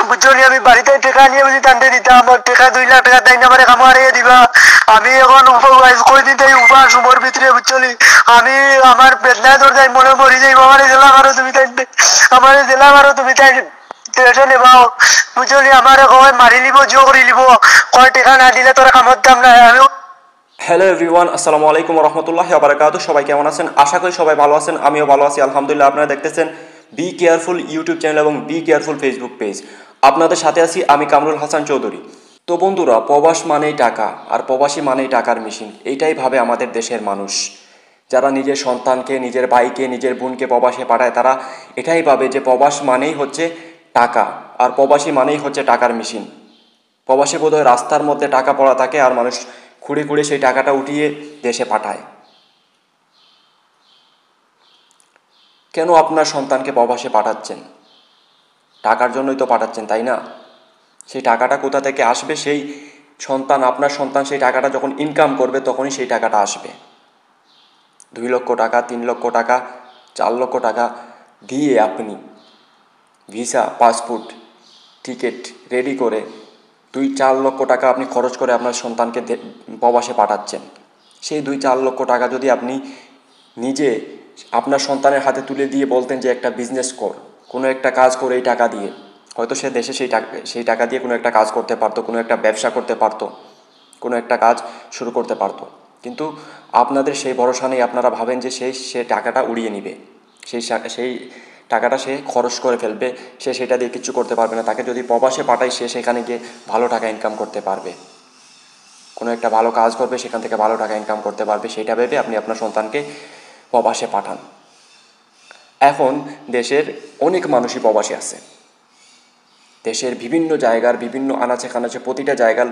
বুঝলি আমি বাড়িতে টাকা নিয়ে বুঝি টানতে দিতাম, আমার টাকা 2 লাখ টাকা তাই না আমার কামো হারিয়ে দিবা। আমি এখন কই দিতে উপাস উমর ভিতরে বুঝলি আমি আমার বেদনায় ধর যাই মনে মরি যাই, আমার জেলা মারো তুমি তাই, আমার জেলা মারো তুমি তাই টেনশন নেবাও বুঝলি, আমার কয় মারি লিব জিও করে লিব, কয় টাকা না দিলে তোরা কামত দাম না। আমি হ্যালো এভরিওয়ান, আসসালামু আলাইকুম রহমতুল্লাহি ওয়া বারাকাতুহু। সবাই কেমন আছেন? আশা করি সবাই ভালো আছেন, আমিও ভালো আছি আলহামদুলিল্লাহ। আপনারা দেখতেছেন বি কেয়ারফুল ইউটিউব চ্যানেল এবং বি কেয়ারফুল ফেসবুক পেজ। আপনাদের সাথে আছি আমি কামরুল হাসান চৌধুরী। তো বন্ধুরা, প্রবাস মানেই টাকা আর প্রবাসী মানেই টাকার মেশিন, এইটাই ভাবে আমাদের দেশের মানুষ। যারা নিজের সন্তানকে, নিজের ভাইকে, নিজের বোনকে প্রবাসে পাঠায়, তারা এটাই ভাবে যে প্রবাস মানেই হচ্ছে টাকা আর প্রবাসী মানেই হচ্ছে টাকার মেশিন। প্রবাসী বোধহয় রাস্তার মধ্যে টাকা পড়া থাকে আর মানুষ খুঁড়ে খুঁড়ে সেই টাকাটা উঠিয়ে দেশে পাঠায়। কেন আপনার সন্তানকে প্রবাসে পাঠাচ্ছেন? টাকার জন্যই তো পাঠাচ্ছেন, তাই না? সেই টাকাটা কোথা থেকে আসবে? সেই সন্তান, আপনার সন্তান সেই টাকাটা যখন ইনকাম করবে তখনই সেই টাকাটা আসবে। 2 লক্ষ টাকা, 3 লক্ষ টাকা, 4 লক্ষ টাকা দিয়ে আপনি ভিসা, পাসপোর্ট, টিকিট রেডি করে 2-4 লক্ষ টাকা আপনি খরচ করে আপনার সন্তানকে প্রবাসে পাঠাচ্ছেন। সেই 2-4 লক্ষ টাকা যদি আপনি নিজে আপনার সন্তানের হাতে তুলে দিয়ে বলতেন যে একটা বিজনেস কর, কোনো একটা কাজ করে এই টাকা দিয়ে, হয়তো সে দেশে সেই টাকা দিয়ে কোনো একটা কাজ করতে পারতো, কোনো একটা ব্যবসা করতে পারতো, কোনো একটা কাজ শুরু করতে পারতো। কিন্তু আপনাদের সেই ভরসা নেই, আপনারা ভাবেন যে সে টাকাটা উড়িয়ে নিবে, সেই টাকাটা সে খরচ করে ফেলবে, সে সেটা দিয়ে কিছু করতে পারবে না। তাকে যদি প্রবাসে পাঠায়, সে সেখানে গিয়ে ভালো টাকা ইনকাম করতে পারবে, কোনো একটা ভালো কাজ করবে, সেখান থেকে ভালো টাকা ইনকাম করতে পারবে, সেটা ভেবে আপনি আপনার সন্তানকে প্রবাসে পাঠান। এখন দেশের অনেক মানুষই প্রবাসে আছে। দেশের বিভিন্ন জায়গার বিভিন্ন আনাচে কানাচে প্রতিটা জায়গার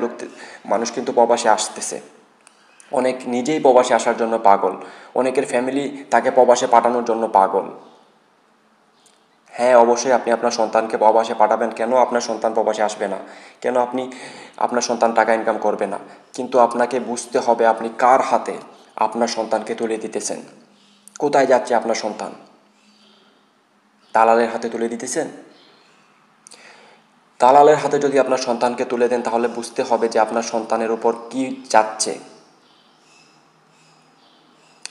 মানুষ কিন্তু প্রবাসে আসতেছে। অনেক নিজেই প্রবাসে আসার জন্য পাগল, অনেকের ফ্যামিলি তাকে প্রবাসে পাঠানোর জন্য পাগল। হ্যাঁ, অবশ্যই আপনি আপনার সন্তানকে প্রবাসে পাঠাবেন। কেন আপনার সন্তান প্রবাসে আসবে না? কেন আপনার সন্তান টাকা ইনকাম করবে না? কিন্তু আপনাকে বুঝতে হবে আপনি কার হাতে আপনার সন্তানকে তুলে দিতেছেন। কোথায় যাচ্ছে আপনার সন্তান? দালালের হাতে তুলে দিতেছেন? দালালের হাতে যদি আপনার সন্তানকে তুলে দেন, তাহলে বুঝতে হবে যে আপনার সন্তানের উপর কি যাচ্ছে।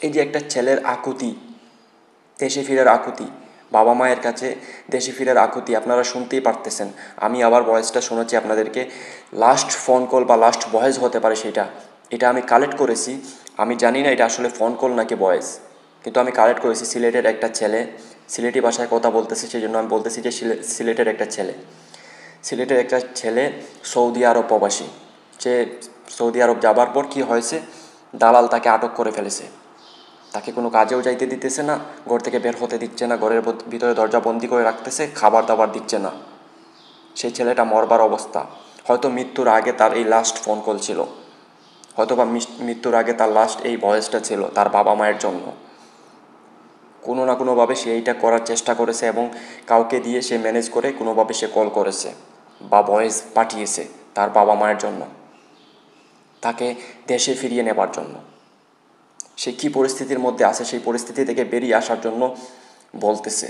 এই যে একটা ছেলের আকুতি, দেশে ফিরার আকুতি, বাবা মায়ের কাছে দেশে ফিরার আকুতি আপনারা শুনতেই পারতেছেন। আমি আবার ভয়েসটা শোনাচ্ছি আপনাদেরকে। লাস্ট ফোন কল বা লাস্ট ভয়েস হতে পারে এটা আমি কালেক্ট করেছি। আমি জানি না এটা আসলে ফোন কল নাকি ভয়েস, কিন্তু আমি কালেক্ট করেছি। সিলেটের একটা ছেলে সিলেটি ভাষায় কথা বলতেছে, সেই জন্য আমি বলতেছি যে সিলেটের একটা ছেলে সৌদি আরব প্রবাসী। সে সৌদি আরব যাবার পর কী হয়েছে, দালাল তাকে আটক করে ফেলেছে। তাকে কোনো কাজেও যাইতে দিতেছে না, ঘর থেকে বের হতে দিচ্ছে না, ঘরের ভিতরে দরজা বন্দি করে রাখতেছে, খাবার দাবার দিচ্ছে না। সেই ছেলেটা মরবার অবস্থা। হয়তো মৃত্যুর আগে তার এই লাস্ট ফোন কল ছিল, হয়তো বা মৃত্যুর আগে তার লাস্ট এই ভয়েসটা ছিল তার বাবা মায়ের জন্য। কোনো না কোনোভাবে সে এইটা করার চেষ্টা করেছে এবং কাউকে দিয়ে সে ম্যানেজ করে কোনোভাবে সে কল করেছে বা ভয়েস পাঠিয়েছে তার বাবা মায়ের জন্য, তাকে দেশে ফিরিয়ে নেবার জন্য। সে কী পরিস্থিতির মধ্যে আছে, সেই পরিস্থিতি থেকে বেরিয়ে আসার জন্য বলতেছে।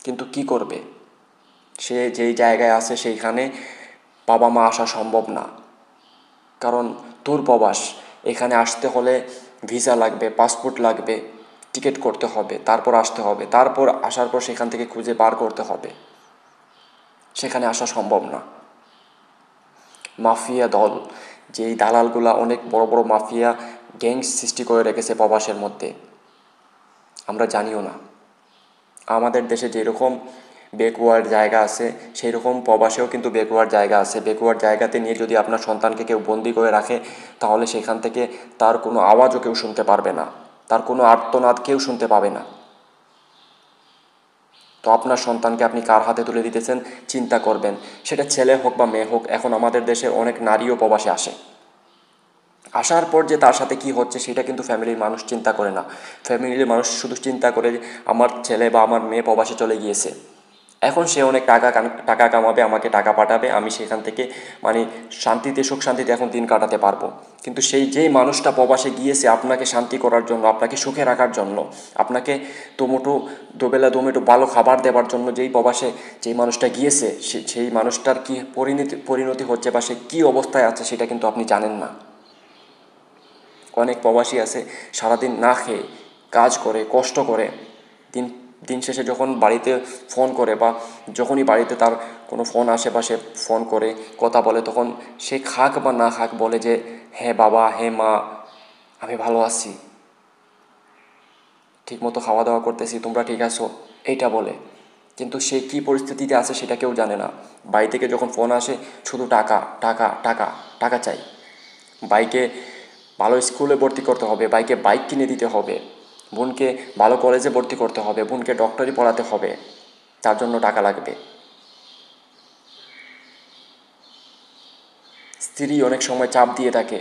কিন্তু কি করবে? সে যেই জায়গায় আছে সেইখানে বাবা মা আসা সম্ভব না, কারণ দূরপ্রবাস। এখানে আসতে হলে ভিসা লাগবে, পাসপোর্ট লাগবে, টিকিট করতে হবে, তারপর আসতে হবে, তারপর আসার পর সেখান থেকে খুঁজে বার করতে হবে। সেখানে আসা সম্ভব না। মাফিয়া দল, যেই দালালগুলা অনেক বড় বড় মাফিয়া গ্যাংস সৃষ্টি করে রেখেছে প্রবাসের মধ্যে, আমরা জানিও না। আমাদের দেশে যেরকম ব্যাকওয়ার্ড জায়গা আছে, সেই রকম প্রবাসেও কিন্তু ব্যাকওয়ার্ড জায়গা আছে। ব্যাকওয়ার্ড জায়গাতে নিয়ে যদি আপনার সন্তানকে কেউ বন্দি করে রাখে, তাহলে সেখান থেকে তার কোনো আওয়াজও কেউ শুনতে পারবে না, তার কোনো আর্তনাদ কেউ শুনতে পাবে না। তো আপনার সন্তানকে আপনি কার হাতে তুলে দিতেছেন চিন্তা করবেন, সেটা ছেলে হোক বা মেয়ে হোক। এখন আমাদের দেশে অনেক নারীও প্রবাসে আসে। আসার পর যে তার সাথে কি হচ্ছে সেটা কিন্তু ফ্যামিলির মানুষ চিন্তা করে না। ফ্যামিলির মানুষ শুধু চিন্তা করে আমার ছেলে বা আমার মেয়ে প্রবাসে চলে গিয়েছে, এখন সে অনেক টাকা কামাবে, আমাকে টাকা পাঠাবে, আমি সেখান থেকে মানে শান্তিতে সুখ শান্তিতে এখন দিন কাটাতে পারবো। কিন্তু যেই মানুষটা প্রবাসে গিয়েছে আপনাকে শান্তি করার জন্য, আপনাকে সুখে রাখার জন্য, আপনাকে দুবেলা দুমেটো ভালো খাবার দেওয়ার জন্য যেই মানুষটা গিয়েছে, সেই মানুষটার কি পরিণতি হচ্ছে বা সে কী অবস্থায় আছে সেটা কিন্তু আপনি জানেন না। অনেক প্রবাসী আছে সারাদিন না খেয়ে কাজ করে, কষ্ট করে, দিন শেষে যখন বাড়িতে ফোন করে বা যখনই বাড়িতে তার কোনো ফোন আসে বা সে ফোন করে কথা বলে, তখন সে খাক বা না খাক বলে যে হ্যাঁ বাবা, হ্যাঁ মা, আমি ভালো আছি, ঠিকমতো খাওয়া দাওয়া করতেছি, তোমরা ঠিক আছো, এইটা বলে। কিন্তু সে কী পরিস্থিতিতে আছে সেটা কেউ জানে না। বাড়ি থেকে যখন ফোন আসে শুধু টাকা টাকা টাকা টাকা চাই। বাইকে ভালো স্কুলে ভর্তি করতে হবে, বাইকে বাইক কিনে দিতে হবে, বোনকে ভালো কলেজে ভর্তি করতে হবে, বোনকে ডক্টরি পড়াতে হবে, তার জন্য টাকা লাগবে। স্ত্রী অনেক সময় চাপ দিয়ে থাকে,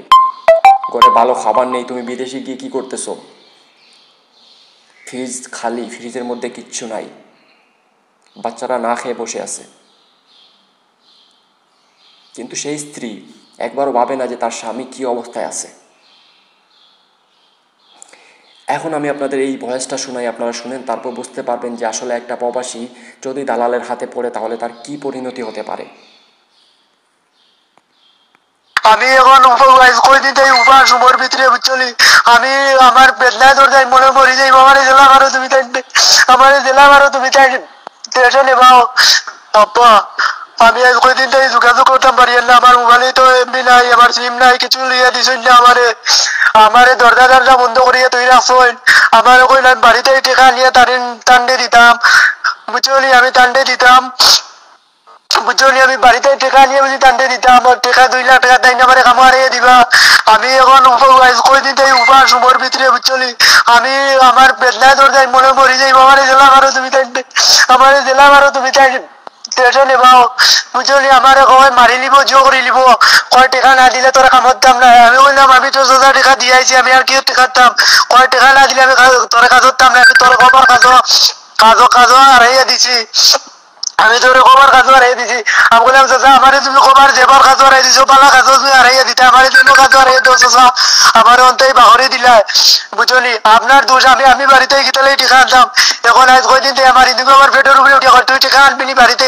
ঘরে ভালো খাবার নেই, তুমি বিদেশে গিয়ে কী করতেছো, ফ্রিজ খালি, ফ্রিজের মধ্যে কিচ্ছু নাই, বাচ্চারা না খেয়ে বসে আছে। কিন্তু সেই স্ত্রী একবারও ভাবে না যে তার স্বামী কী অবস্থায় আছে। এখন আমি আপনাদের এই ভয়েসটা শোনাই, আপনারা শুনেন, তারপর বুঝতে পারবেন যে আসলে একটা প্রবাসী যদি দালালের হাতে পড়ে তাহলে তার কী পরিণতি হতে পারে। আমি এখন কয়দিন থেকে উপাস উপর ভিতরে বুঝলি, আমি আমার বেদনায় ধর যাই, মনে মরি যাই, আমার জেলা মারো তুমি তাই, আমার জেলা মারো তুমি তাই টেনশন নেবাও আব্বা। আমি আজ কয়দিন থেকে যোগাযোগ করতাম পারি না, আমার মোবাইলে তো এমবি নাই, আমার সিম নাই, কিছু লিয়ে দিছই না, আমারে দরজা দরজা বন্ধ করিয়ে তুই রাখছই। আমার কইলাম বাড়িতে টেকা নিয়ে টান্ডে দিতাম বুঝলি, আমি টান্ডে দিতাম বুঝলি, আমি বাড়িতে টেকা নিয়ে বুঝি টান্ডে দিতাম, টেকা 2 লাখ টাকা দেয় না, আমার কামো হারিয়ে দিবা। আমি এখন কয়দিন থেকে উপাস উপর ভিতরে বুঝলি, আমি আমার বেদনায় ধর যাই, মনে মরি যাই, আমার জেলা মারো তুমি তাই, আমার জেলা মারো তুমি তাই টেনশন নেবাও বুঝলি। আমার কয় মারি লিব, জিও করে লিব, কয় টাকা না দিলে তোরা কামত দাম না। আমি বললাম আমি তো 1000 টাকা দিয়ে আইছি, আমি আর কি টেকাতাম, কয় টাকা না দিলে আমি তোরা কাজ করতাম না, আমি তোর খবর কাজও হারাইয়া দিছি, আমি তোর খবর কাজ হারাই দিছি। আমি বললাম চাচা আমার তুমি খবর যেবার কাজ হারাই দিছো, পালা কাজ তুমি হারাইয়া দিতে, আমার জন্য কাজ হারাই দো চাচা, আমার অন্তই বাহরে দিলা বুঝলি। আপনার দোষ, আমি বাড়িতে গিয়ে টিকা আনতাম। এখন আজ কয়দিন থেকে আমার তুমি আমার পেটের উপরে উঠে তুই টিকা আনবি নি বাড়িতে,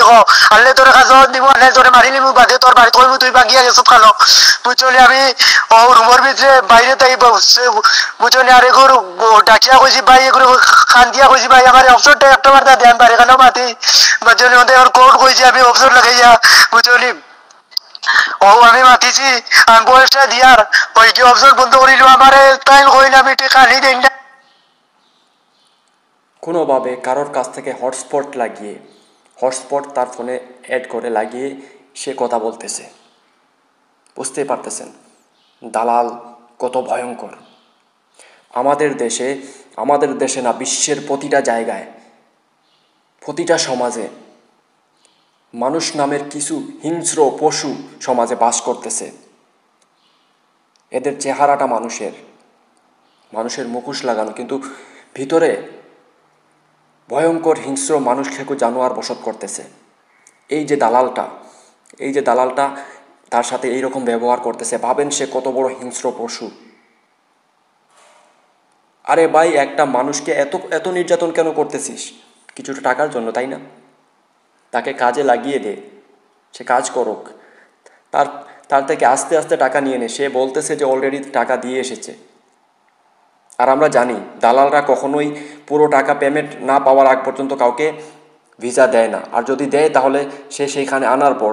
আনলে তোর কাজ দিব, আনলে তোরে মারি নিবো, বাদে তোর বাড়ি কইবো তুই বাগিয়া গেছো খালো বুঝলি। আমি রুমের ভিতরে বাইরে তাই বুঝলি, আর এগুলো ডাকিয়া কইছি ভাই, এগুলো খান দিয়া কইছি ভাই আমার অপশনটা একটা বার দেন পারে কেন মাতি বুঝলি, ওদের কোর্ট কইছি আমি অপশন লাগাইয়া বুঝলি। আমি মাতিছি, আমি বয়সটা দিয়ার ওই কি অপশন বন্ধ করিল, আমার তাই কইলে আমি টেকা নি দেন না। কোনোভাবে কারোর কাছ থেকে হটস্পট তার ফোনে অ্যাড করে লাগিয়ে সে কথা বলতেছে। বুঝতেই পারতেছেন দালাল কত ভয়ঙ্কর। আমাদের দেশে না, বিশ্বের প্রতিটা জায়গায়, প্রতিটা সমাজে মানুষ নামের কিছু হিংস্র পশু সমাজে বাস করতেছে। এদের চেহারাটা মানুষের মুখোশ লাগানো, কিন্তু ভিতরে ভয়ঙ্কর হিংস্র মানুষ খেকো জানোয়ার বসত করতেছে। এই যে দালালটা তার সাথে এইরকম ব্যবহার করতেছে, ভাবেন সে কত বড় হিংস্র পশু। আরে ভাই, একটা মানুষকে এত নির্যাতন কেন করতেছিস? কিছুটা টাকার জন্য, তাই না? তাকে কাজে লাগিয়ে দে, সে কাজ করুক, তার থেকে আস্তে আস্তে টাকা নিয়ে নে। সে বলতেছে যে অলরেডি টাকা দিয়ে এসেছে। আর আমরা জানি দালালরা কখনোই পুরো টাকা পেমেন্ট না পাওয়ার আগ পর্যন্ত কাউকে ভিসা দেয় না, আর যদি দেয় তাহলে সে সেইখানে আনার পর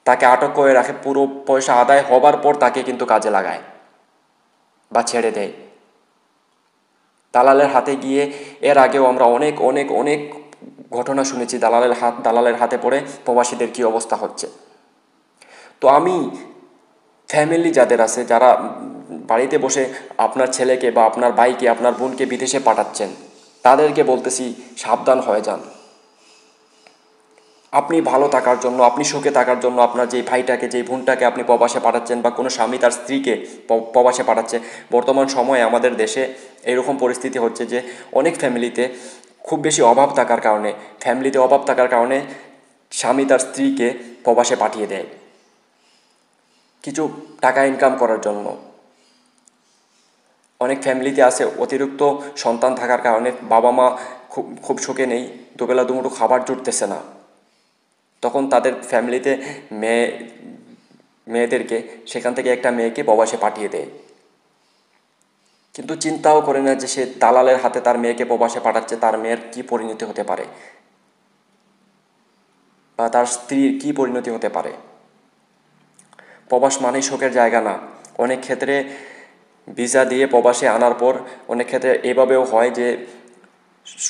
তাকে আটক করে রাখে, পুরো পয়সা আদায় হবার পর তাকে কিন্তু কাজে লাগায় বা ছেড়ে দেয়। দালালের হাতে গিয়ে এর আগেও আমরা অনেক অনেক অনেক ঘটনা শুনেছি, দালালের হাতে পড়ে প্রবাসীদের কী অবস্থা হচ্ছে। তো আমি ফ্যামিলি যাদের আছে, যারা বাড়িতে বসে আপনার ছেলেকে বা আপনার ভাইকে, আপনার বোনকে বিদেশে পাঠাচ্ছেন, তাদেরকে বলতেছি সাবধান হয়ে যান। আপনি ভালো থাকার জন্য, আপনি সুখে থাকার জন্য আপনার যেই ভাইটাকে, যেই বোনটাকে আপনি প্রবাসে পাঠাচ্ছেন, বা কোনো স্বামী তার স্ত্রীকে প্রবাসে পাঠাচ্ছে, বর্তমান সময়ে আমাদের দেশে এরকম পরিস্থিতি হচ্ছে যে অনেক ফ্যামিলিতে খুব বেশি অভাব থাকার কারণে, ফ্যামিলিতে অভাব থাকার কারণে স্বামী তার স্ত্রীকে প্রবাসে পাঠিয়ে দেয় কিছু টাকা ইনকাম করার জন্য। অনেক ফ্যামিলিতে আছে অতিরিক্ত সন্তান থাকার কারণে বাবা মা খুব সুখে নেই, দুবেলা দুমুঠো খাবার জুটতেছে না, তখন তাদের ফ্যামিলিতে মেয়েদেরকে সেখান থেকে একটা মেয়েকে প্রবাসে পাঠিয়ে দেয়। কিন্তু চিন্তাও করে না যে সে দালালের হাতে তার মেয়েকে প্রবাসে পাঠাচ্ছে, তার মেয়ের কী পরিণতি হতে পারে বা তার স্ত্রীর কী পরিণতি হতে পারে। প্রবাস মানেই শোকের জায়গা না। অনেক ক্ষেত্রে ভিসা দিয়ে প্রবাসে আনার পর অনেক ক্ষেত্রে এভাবেও হয় যে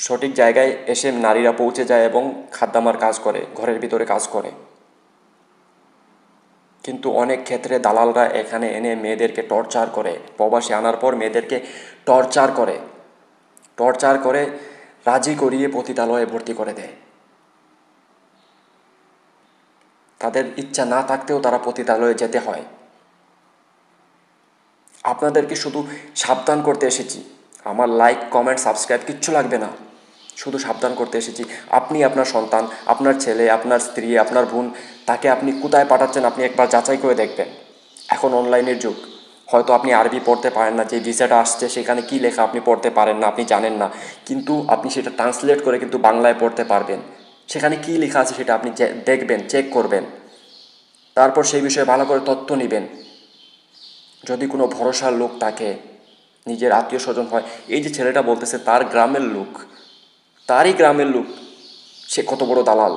সঠিক জায়গায় এসে নারীরা পৌঁছে যায় এবং খাদ্দামার কাজ করে, ঘরের ভিতরে কাজ করে। কিন্তু অনেক ক্ষেত্রে দালালরা এখানে এনে মেয়েদেরকে টর্চার করে, প্রবাসে আনার পর মেয়েদেরকে টর্চার করে রাজি করিয়ে পতিতালয়ে ভর্তি করে দেয়। তাদের ইচ্ছা না থাকতেও তারা পতিতালয়ে যেতে হয়। আপনাদেরকে শুধু সাবধান করতে এসেছি। আমার লাইক, কমেন্ট, সাবস্ক্রাইব কিচ্ছু লাগবে না, শুধু সাবধান করতে এসেছি। আপনি আপনার সন্তান, আপনার ছেলে, আপনার স্ত্রী, আপনার বোন, তাকে আপনি কোথায় পাঠাচ্ছেন আপনি একবার যাচাই করে দেখবেন। এখন অনলাইনের যুগ, হয়তো আপনি আরবি পড়তে পারেন না, যে ভিসাটা আসছে সেখানে কী লেখা আপনি পড়তে পারেন না, আপনি জানেন না, কিন্তু আপনি সেটা ট্রান্সলেট করে কিন্তু বাংলায় পড়তে পারবেন। সেখানে কী লেখা আছে সেটা আপনি দেখবেন, চেক করবেন, তারপর সেই বিষয়ে ভালো করে তথ্য নেবেন। যদি কোনো ভরসার লোক থাকে, নিজের আত্মীয় স্বজন হয়, এই যে ছেলেটা বলতেছে তার গ্রামের লোক, তারই গ্রামের লোক, সে কত বড় দালাল।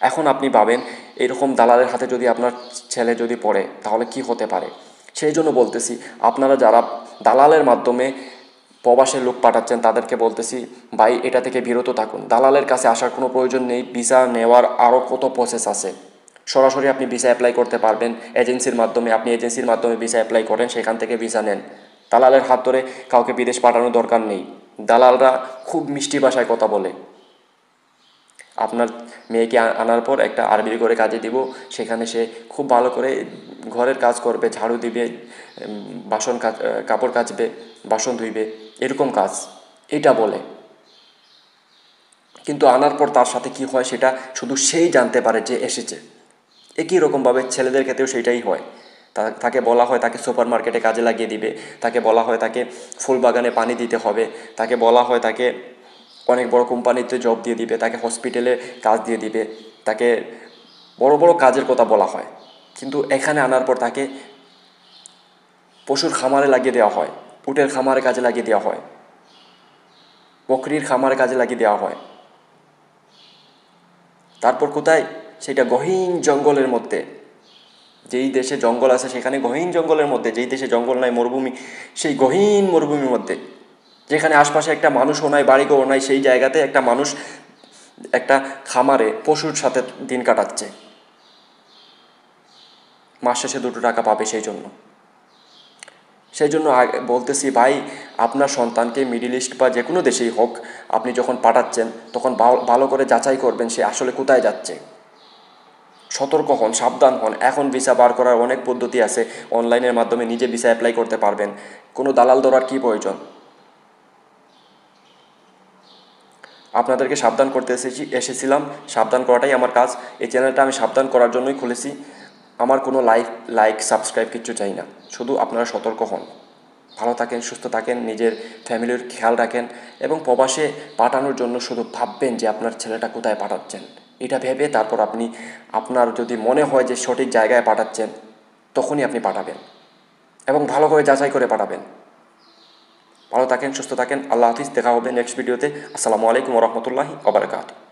এখন আপনি ভাবেন এরকম দালালের হাতে যদি আপনার ছেলে যদি পড়ে তাহলে কি হতে পারে। সেই জন্য বলতেছি, আপনারা যারা দালালের মাধ্যমে প্রবাসের লোক পাঠাচ্ছেন তাদেরকে বলতেছি, ভাই এটা থেকে বিরত থাকুন। দালালের কাছে আসার কোনো প্রয়োজন নেই। ভিসা নেওয়ার আরও কত প্রসেস আছে। সরাসরি আপনি ভিসা অ্যাপ্লাই করতে পারবেন এজেন্সির মাধ্যমে। আপনি এজেন্সির মাধ্যমে ভিসা অ্যাপ্লাই করেন, সেখান থেকে ভিসা নেন। দালালের হাত ধরে কাউকে বিদেশ পাঠানোর দরকার নেই। দালালরা খুব মিষ্টি ভাষায় কথা বলে। আপনার মেয়েকে আনার পর একটা আরবির ঘরে কাজে দিব, সেখানে সে খুব ভালো করে ঘরের কাজ করবে, ঝাড়ু দিবে, কাপড় কাচবে, বাসন ধুইবে, এরকম কাজ এটা বলে। কিন্তু আনার পর তার সাথে কি হয় সেটা শুধু সেই জানতে পারে যে এসেছে। একই রকমভাবে ছেলেদের ক্ষেত্রেও সেটাই হয়। তাকে বলা হয় তাকে সুপার মার্কেটে কাজে লাগিয়ে দিবে, তাকে বলা হয় তাকে ফুল বাগানে পানি দিতে হবে, তাকে বলা হয় তাকে অনেক বড় কোম্পানিতে জব দিয়ে দিবে, তাকে হসপিটালে কাজ দিয়ে দিবে, তাকে বড় বড় কাজের কথা বলা হয়। কিন্তু এখানে আনার পর তাকে পশুর খামারে লাগিয়ে দেওয়া হয়, উটের খামারে কাজে লাগিয়ে দেওয়া হয়, বকরির খামারে কাজে লাগিয়ে দেওয়া হয়। তারপর কোথায়? সেটা গহীন জঙ্গলের মধ্যে। যেই দেশে জঙ্গল আছে সেখানে গহীন জঙ্গলের মধ্যে, যেই দেশে জঙ্গল নাই, মরুভূমি, সেই গহীন মরুভূমির মধ্যে, যেখানে আশপাশে একটা মানুষও নাই, বাড়িঘরও নাই, সেই জায়গাতে একটা মানুষ একটা খামারে পশুর সাথে দিন কাটাচ্ছে। মাস শেষে 2 টাকা পাবে। সেই জন্য বলতেছি, ভাই আপনার সন্তানকে মিডল ইস্ট বা যে কোনো দেশেই হোক আপনি যখন পাঠাচ্ছেন তখন ভালো করে যাচাই করবেন সে আসলে কোথায় যাচ্ছে। সতর্ক হন, সাবধান হন। এখন ভিসা বার করার অনেক পদ্ধতি আছে, অনলাইনের মাধ্যমে নিজে ভিসা অ্যাপ্লাই করতে পারবেন। কোনো দালাল ধরার কী প্রয়োজন? আপনাদেরকে সাবধান করতে এসেছিলাম। সাবধান করাটাই আমার কাজ। এই চ্যানেলটা আমি সাবধান করার জন্যই খুলেছি। আমার কোনো লাইক সাবস্ক্রাইব কিচ্ছু চাই না, শুধু আপনারা সতর্ক হন, ভালো থাকেন, সুস্থ থাকেন, নিজের ফ্যামিলির খেয়াল রাখেন এবং প্রবাসে পাঠানোর জন্য শুধু ভাববেন যে আপনার ছেলেটা কোথায় পাঠাচ্ছেন। এটা ভেবে তারপর আপনার যদি মনে হয় যে সঠিক জায়গায় পাঠাচ্ছেন তখনই আপনি পাঠাবেন এবং ভালো করে যাচাই করে পাঠাবেন। ভালো থাকেন, সুস্থ থাকেন। আল্লাহ হাফিজ। দেখা হবে নেক্সট ভিডিওতে। আসসালামু আলাইকুম ওয়া রাহমাতুল্লাহি ওয়া বারাকাতুহু।